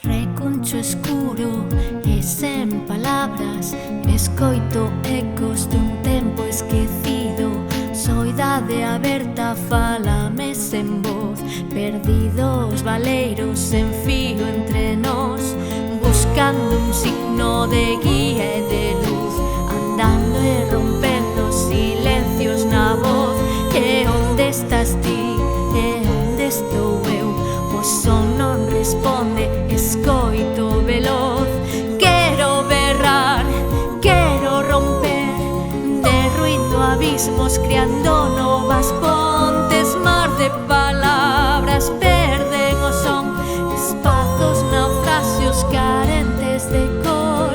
Recuncho escuro e sen palabras, escoito ecos dun tempo esquecido. Soidade aberta, fálame sen voz, perdidos valeiros sen fío entre nós, buscando un signo de guía e de luz, andando e rompendo silencios na voz. E onde estás ti? E onde estou eu? O son non responde, escoito veloz. Quero berrar, quero romper, derruindo abismos, criando novas pontes. Mar de palabras perden o son, espazos, naufragios carentes de cor.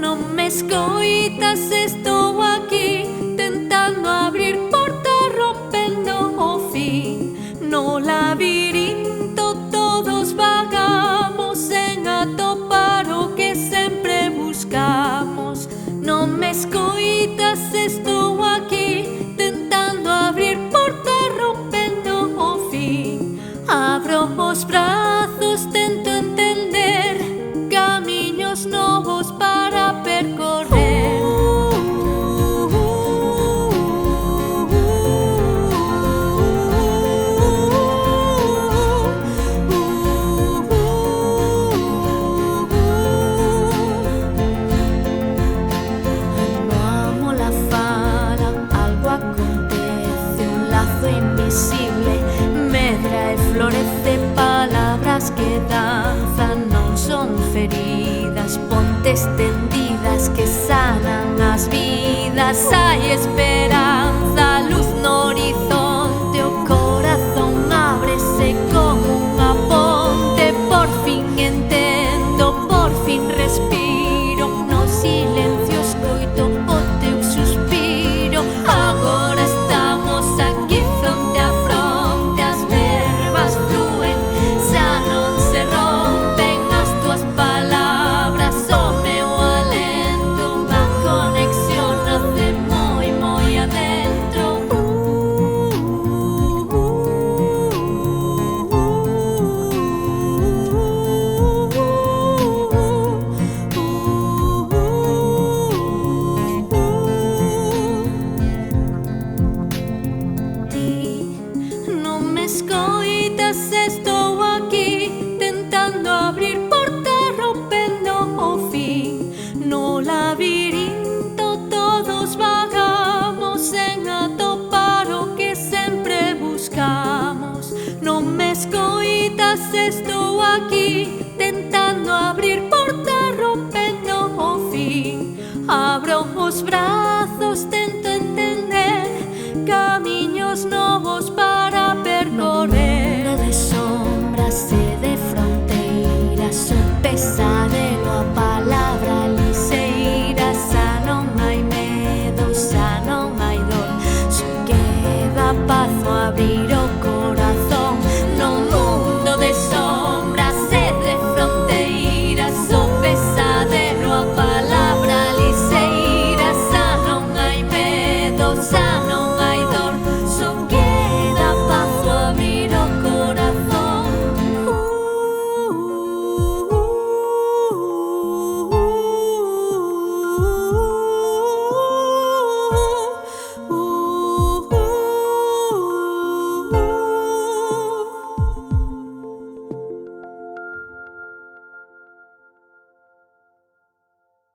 Non me escoitas, estou aquí tentando abrir portas, rompendo o fin. No labirinto todos vagamos sen atopar o que sempre buscamos. Non me escoitas, estou aquí tentando abrir portas, rompendo o fin. Abro os brazos, tento entender camiños novos para percorrer. No amo la fala, algo acontece, un lazo invisible medra e florece. Palabras que danzan, non son feridas, pontes tendidas que sanan as vidas. Hai esperanza, luz no horizonte, o corazón ábrese como unha ponte. Por fin entendo, por fin respiro, no silencio escoito o teu suspiro. Agora estamos aquí fronte a fronte, as verbas flúen, xa non se rompen as tuas palabras. O meu alento, unha conexión nace moi, moi adentro. Ti non me escoitas, estou aquí tentando abrir portas, rompendo o fin. No labirinto todos vagamos sen atopar o que sempre buscamos. Non me escoitas, estou aquí tentando abrir portas, rompendo o fin. Abro os brazos, tento entender camiños novos para